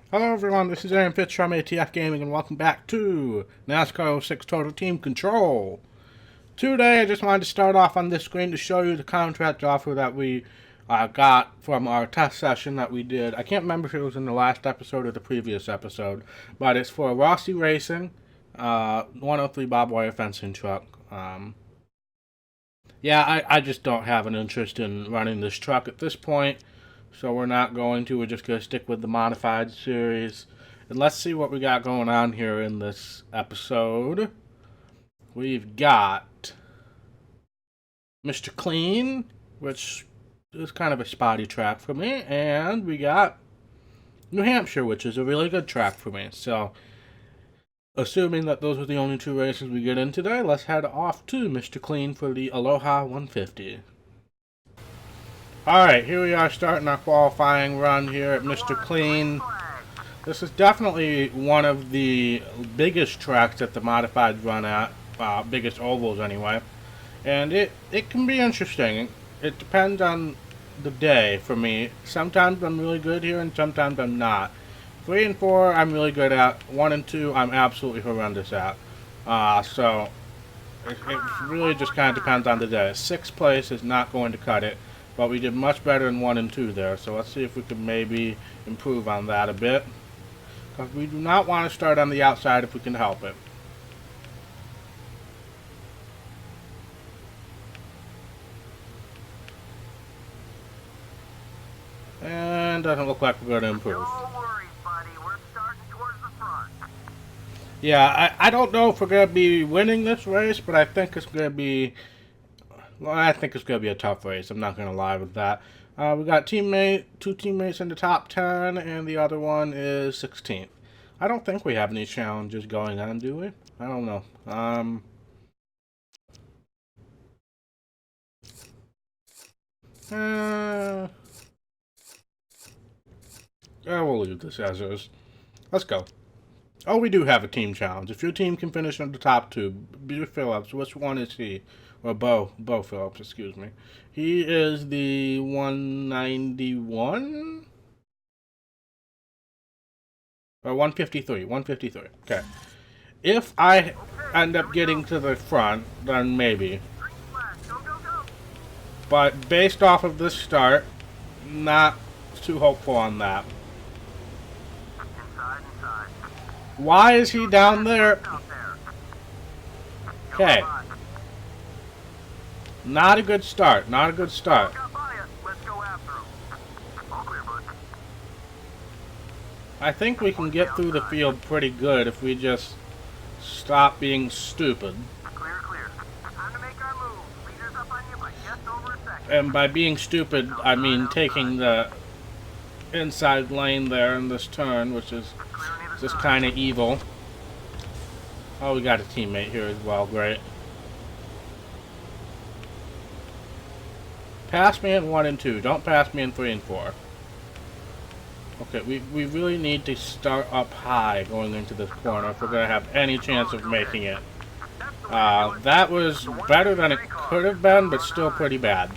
Hello everyone, this is Aaron Fitz from ATF Gaming and welcome back to NASCAR 06 Total Team Control. Today I just wanted to start off on this screen to show you the contract offer that we got from our test session that we did. I can't remember if it was in the last episode or the previous episode, but it's for a Rossi Racing 103 barbed wire fencing truck. I just don't have an interest in running this truck at this point. So we're not going to, we're just going to stick with the modified series. And let's see what we got going on here in this episode. We've got Mr. Clean, which is kind of a spotty track for me. And we got New Hampshire, which is a really good track for me. So, assuming that those are the only two races we get in today, let's head off to Mr. Clean for the Aloha 150. Alright, here we are starting our qualifying run here at Mr. Clean. This is definitely one of the biggest tracks that the modifieds run at, biggest ovals anyway. And it can be interesting. It depends on the day for me. Sometimes I'm really good here and sometimes I'm not. 3 and 4 I'm really good at. 1 and 2 I'm absolutely horrendous at. So it really just kind of depends on the day. 6th place is not going to cut it. But we did much better in 1 and 2 there, so let's see if we can maybe improve on that a bit. Because we do not want to start on the outside if we can help it. And doesn't look like we're going to improve. No worries, buddy. We're starting towards the front. Yeah, I don't know if we're going to be winning this race, but I think it's going to be... Well, I think it's going to be a tough race. I'm not going to lie with that. We got two teammates in the top 10, and the other one is 16th. I don't think we have any challenges going on, do we? I don't know. We'll leave this as is. Let's go. Oh, we do have a team challenge. If your team can finish in the top 2, B. Phillips, which one is he? Or Bo Phillips, excuse me. He is the 191? Or 153, 153. Okay. If I end up getting to the front, then maybe. But based off of this start, not too hopeful on that. Why is he down there? Okay. Not a good start. Not a good start. I think we can get through the field pretty good if we just stop being stupid. And by being stupid, I mean taking the inside lane there in this turn, which is just kind of evil. Oh, we got a teammate here as well. Great. Pass me in 1 and 2. Don't pass me in 3 and 4. Okay, we really need to start up high going into this corner if we're going to have any chance of making it. That was better than it could have been, but still pretty bad.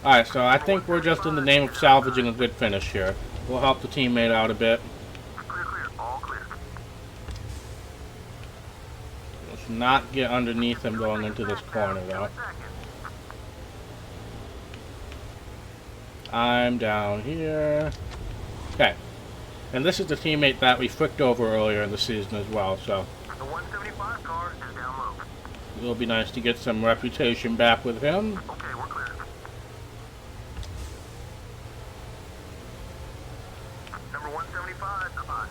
Alright, so I think we're just in the name of salvaging a good finish here. We'll help the teammate out a bit. Let's not get underneath him going into this corner, though. I'm down here. Okay. And this is the teammate that we flicked over earlier in the season as well, so. The 175 car is down low. It'll be nice to get some reputation back with him. Okay, we're clear. Number 175, goodbye.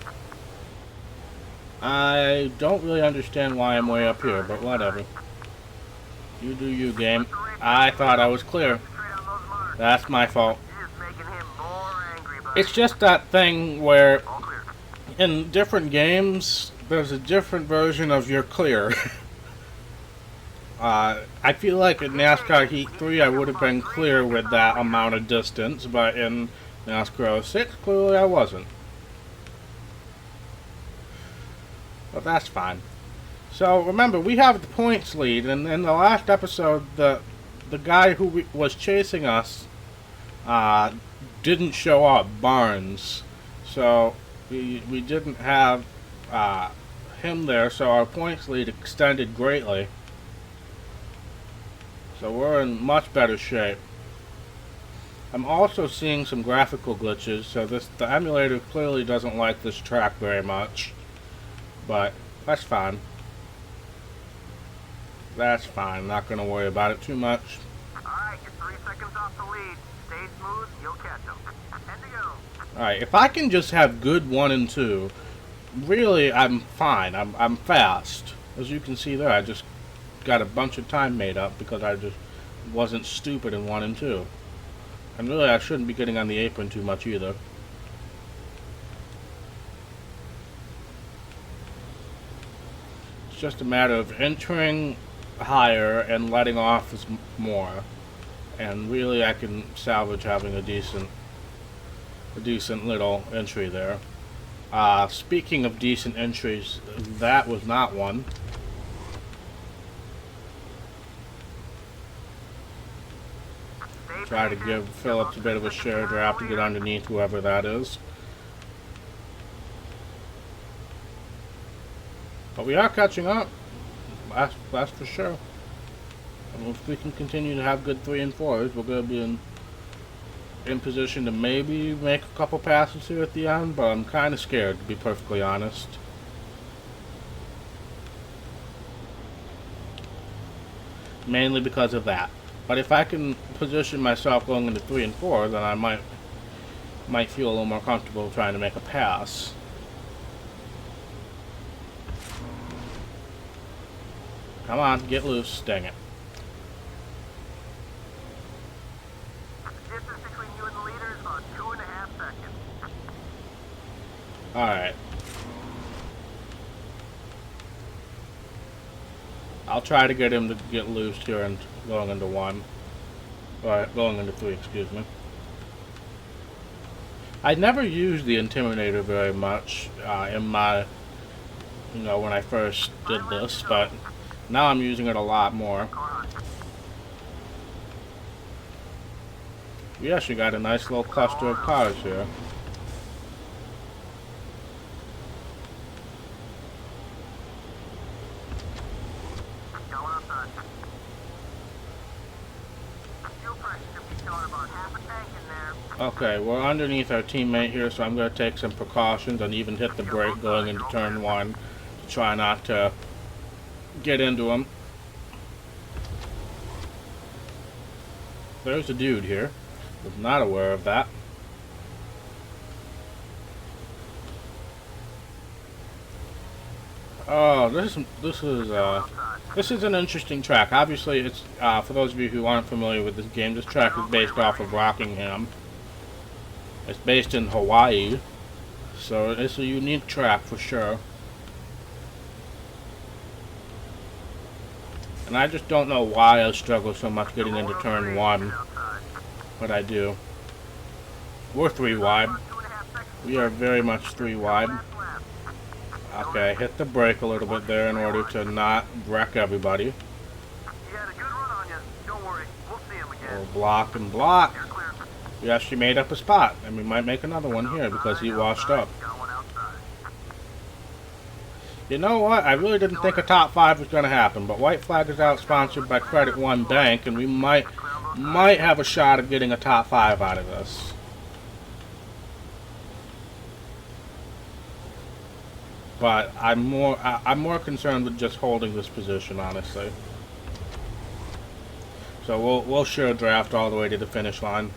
I don't really understand why I'm way up here, but whatever. You do you, game. I thought I was clear. That's my fault. It's just that thing where in different games there's a different version of you're clear. I feel like in NASCAR Heat 3 I would have been clear with that amount of distance, but in NASCAR 06 clearly I wasn't. But that's fine. So remember, we have the points lead, and in the last episode the guy who was chasing us didn't show up Barnes, so we didn't have him there, so our points lead extended greatly. So we're in much better shape. I'm also seeing some graphical glitches, so the emulator clearly doesn't like this track very much, but that's fine. That's fine, not going to worry about it too much. Alright, you're 3 seconds off the lead. Stay smooth, you'll catch them. 10 to go. Alright, if I can just have good 1 and 2, really I'm fine. I'm fast. As you can see there, I just got a bunch of time made up because I just wasn't stupid in 1 and 2. And really I shouldn't be getting on the apron too much either. It's just a matter of entering higher and letting off more, and really I can salvage having a decent little entry there. Speaking of decent entries, that was not one. Try to give Phillips a bit of a share draft to get underneath whoever that is. But we are catching up. That's for sure. And if we can continue to have good 3 and 4s, we're going to be in position to maybe make a couple passes here at the end, but I'm kind of scared, to be perfectly honest. Mainly because of that. But if I can position myself going into 3 and 4, then I might feel a little more comfortable trying to make a pass. Come on, get loose. Dang it. Distance between you and the leader is about 2.5 seconds. Alright. I'll try to get him to get loose here and going into 1. Or going into 3, excuse me. I never used the Intimidator very much in my, when I first did this, but now I'm using it a lot more. We actually got a nice little cluster of cars here. Okay, we're underneath our teammate here, so I'm going to take some precautions and even hit the brake going into turn 1 to try not to get into him. There's a dude here. Was not aware of that. Oh, this is an interesting track. Obviously, it's for those of you who aren't familiar with this game, this track is based off of Rockingham. It's based in Hawaii, so it's a unique track for sure. And I just don't know why I struggle so much getting into turn 1, but I do. We're 3 wide. We are very much 3 wide. Okay, hit the brake a little bit there in order to not wreck everybody. We'll block and block. We actually made up a spot, and we might make another one here because he washed up. You know what? I really didn't think a top 5 was going to happen, but White Flag is out sponsored by Credit One Bank, and we might have a shot of getting a top 5 out of this. But I'm more concerned with just holding this position, honestly. So we'll sure draft all the way to the finish line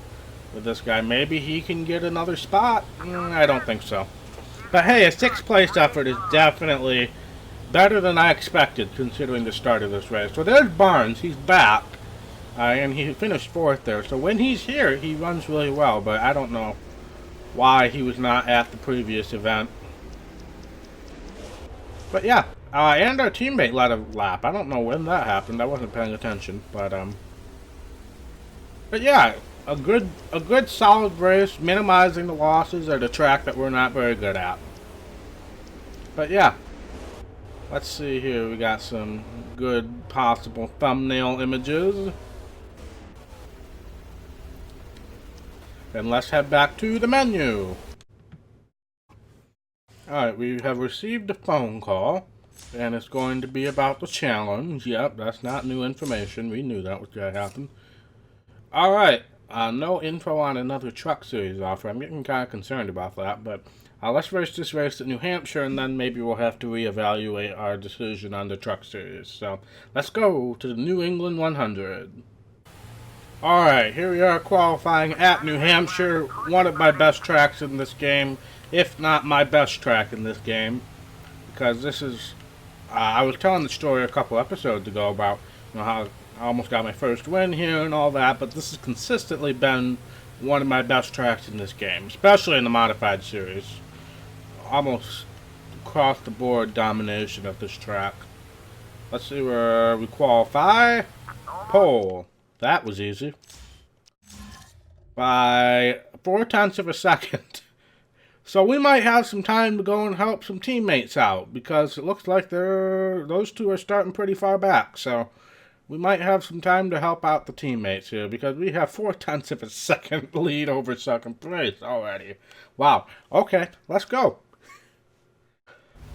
with this guy. Maybe he can get another spot. I don't think so. But hey, a 6th place effort is definitely better than I expected considering the start of this race. So there's Barnes. He's back. And he finished 4th there. So when he's here, he runs really well. But I don't know why he was not at the previous event. But yeah. And our teammate led a lap. I don't know when that happened. I wasn't paying attention. But yeah. A good solid race, minimizing the losses at a track that we're not very good at. But yeah, let's see here. We got some good possible thumbnail images. And let's head back to the menu. Alright, we have received a phone call, and it's going to be about the challenge. Yep, that's not new information. We knew that was going to happen. Alright, no info on another truck series offer. I'm getting kind of concerned about that, but let's race this race at New Hampshire, and then maybe we'll have to reevaluate our decision on the truck series. So, let's go to the New England 100. Alright, here we are qualifying at New Hampshire, one of my best tracks in this game, if not my best track in this game, because this is, I was telling the story a couple episodes ago about, you know, how I almost got my first win here and all that, but this has consistently been one of my best tracks in this game, especially in the modified series. Almost across the board domination of this track. Let's see where we qualify. Pole. That was easy. By 0.4 of a second. So we might have some time to go and help some teammates out, because it looks like those two are starting pretty far back. So we might have some time to help out the teammates here, because we have 0.4 of a second lead over second place already. Wow. Okay, let's go.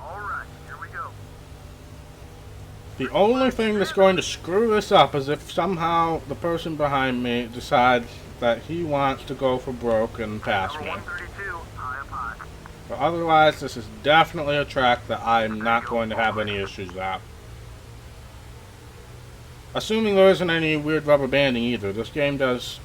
Alright, here we go. The only thing that's going to screw this up is if somehow the person behind me decides that he wants to go for broke and pass me. 132, high up high. But otherwise, this is definitely a track that I'm not going to have any issues at. Assuming there isn't any weird rubber banding either. This game does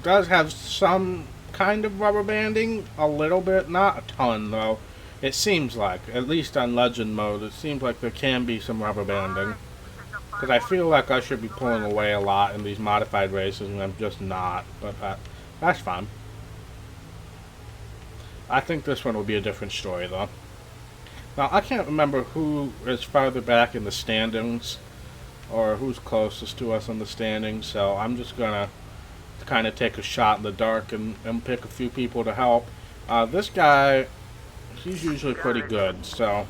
have some kind of rubber banding, a little bit, not a ton though. It seems like, at least on Legend mode, it seems like there can be some rubber banding. Because I feel like I should be pulling away a lot in these modified races, and I'm just not. But that's fine. I think this one will be a different story, though. Now, I can't remember who is farther back in the standings, or who's closest to us in the standings, so I'm just gonna kind of take a shot in the dark and pick a few people to help. This guy, he's usually pretty good, so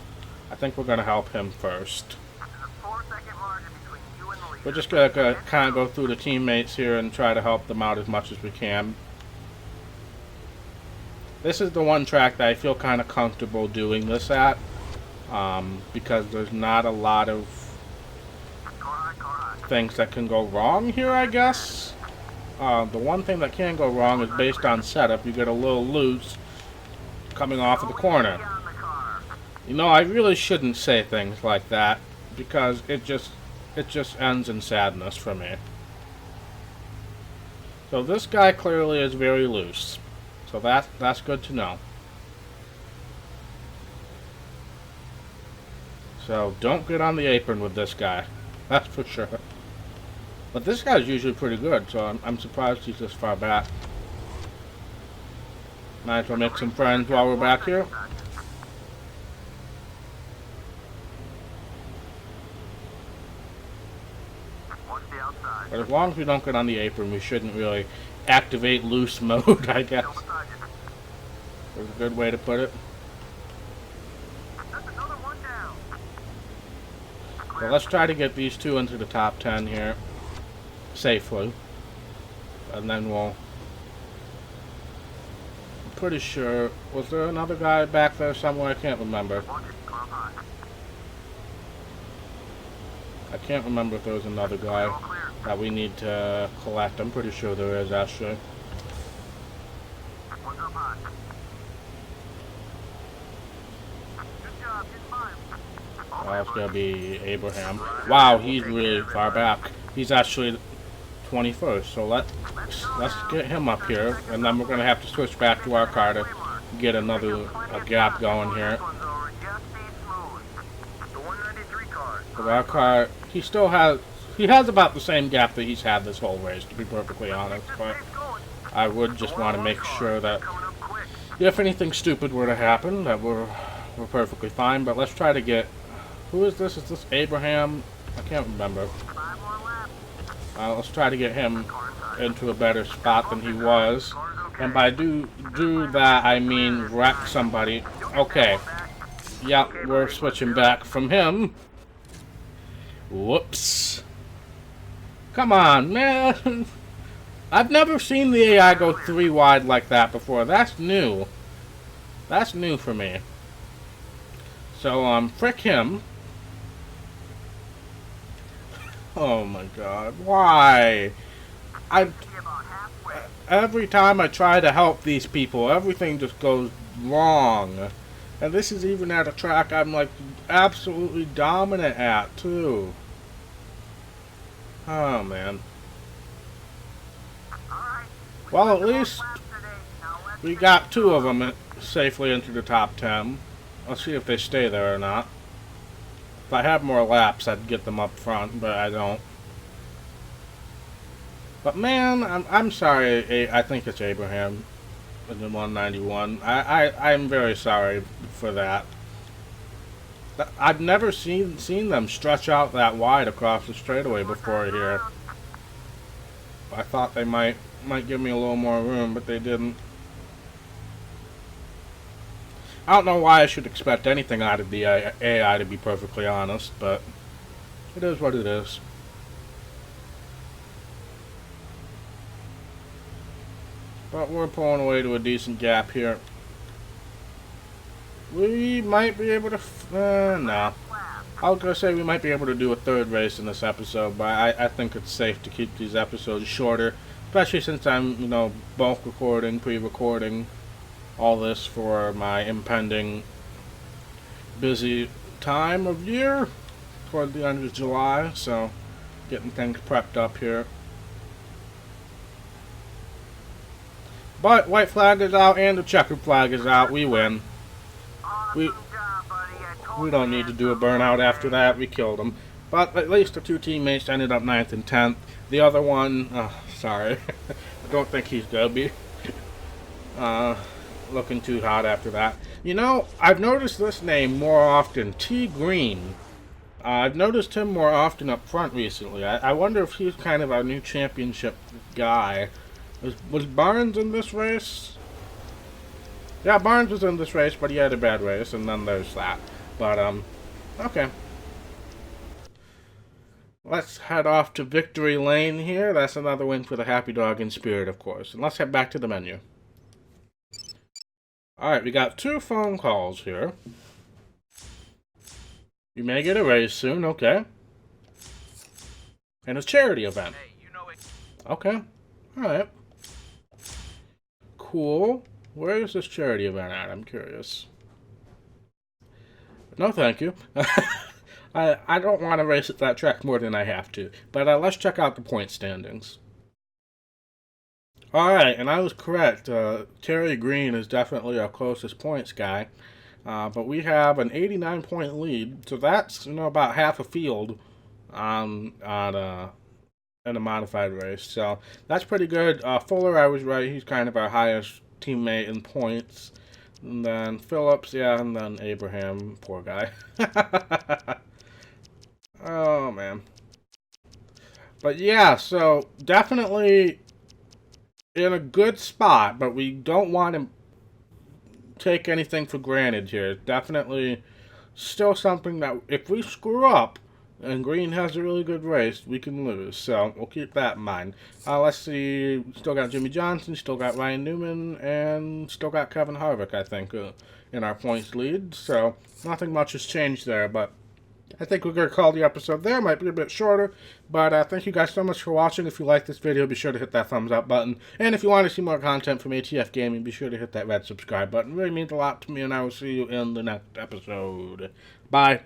I think we're going to help him first. We're just going to kind of go through the teammates here and try to help them out as much as we can. This is the one track that I feel kind of comfortable doing this at, because there's not a lot of things that can go wrong here, I guess. The one thing that can go wrong is based on setup. You get a little loose coming off of the corner. You know, I really shouldn't say things like that, because it just ends in sadness for me. So this guy clearly is very loose. So that's good to know. So don't get on the apron with this guy. That's for sure. But this guy's usually pretty good, so I'm surprised he's this far back. Might as well make some friends while we're back here. But as long as we don't get on the apron, we shouldn't really activate loose mode, I guess. That's a good way to put it. So let's try to get these two into the top 10 here safely. And then we'll... I'm pretty sure... Was there another guy back there somewhere? I can't remember. I can't remember if there was another guy that we need to collect. I'm pretty sure there is, actually. It's gonna be Abraham. Wow, he's really far back. He's actually 21st, so let's get him up here, and then we're gonna have to switch back to our car to get a gap going here. But our car, he has about the same gap that he's had this whole race, to be perfectly honest, but I would just want to make sure that if anything stupid were to happen, that we're perfectly fine. But let's try to get... Who is this? Is this Abraham? I can't remember. Let's try to get him into a better spot than he was. And by do that, I mean wreck somebody. Okay. Yep, we're switching back from him. Whoops. Come on, man. I've never seen the AI go 3 wide like that before. That's new. That's new for me. So, frick him. Oh my god, why? I Every time I try to help these people, everything just goes wrong. And this is even at a track I'm like absolutely dominant at too. Oh man. Well, at least we got 2 of them safely into the top 10. Let's see if they stay there or not. If I had more laps, I'd get them up front, but I don't. But man, I'm sorry. I think it's Abraham in the 191. I'm very sorry for that. I've never seen them stretch out that wide across the straightaway before here. I thought they might give me a little more room, but they didn't. I don't know why I should expect anything out of the AI, to be perfectly honest, but it is what it is. But we're pulling away to a decent gap here. We might be able to... no. I was going to say we might be able to do a 3rd race in this episode, but I think it's safe to keep these episodes shorter. Especially since I'm, you know, bulk recording, pre-recording all this for my impending busy time of year toward the end of July. So, getting things prepped up here. But white flag is out and the checkered flag is out. We win. We don't need to do a burnout after that. We killed them. But at least the 2 teammates ended up 9th and 10th. The other one, sorry. I don't think he's gonna be looking too hot after that. You know, I've noticed this name more often. T Green. I've noticed him more often up front recently. I wonder if he's kind of our new championship guy. Was Barnes in this race? Yeah, Barnes was in this race, but he had a bad race, and then there's that. But, okay. Let's head off to Victory Lane here. That's another win for the Happy Dog in Spirit, of course. And let's head back to the menu. Alright, we got 2 phone calls here. You may get a raise soon, okay. And a charity event. Okay, alright. Cool. Where is this charity event at? I'm curious. No, thank you. I don't want to race at that track more than I have to. But let's check out the point standings. Alright, and I was correct. Terry Green is definitely our closest points guy. But we have an 89-point lead. So that's, you know, about half a field in a modified race. So that's pretty good. Fuller, I was right. He's kind of our highest teammate in points. And then Phillips, yeah, and then Abraham, poor guy. Oh, man. But yeah, so definitely in a good spot, but we don't want to take anything for granted here. Definitely still something that if we screw up and Green has a really good race, we can lose. So we'll keep that in mind. Let's see. Still got Jimmy Johnson, still got Ryan Newman, and still got Kevin Harvick, I think, in our points lead. So nothing much has changed there, but I think we're going to call the episode there. Might be a bit shorter, but thank you guys so much for watching. If you like this video, be sure to hit that thumbs up button. And if you want to see more content from ATF Gaming, be sure to hit that red subscribe button. It really means a lot to me, and I will see you in the next episode. Bye.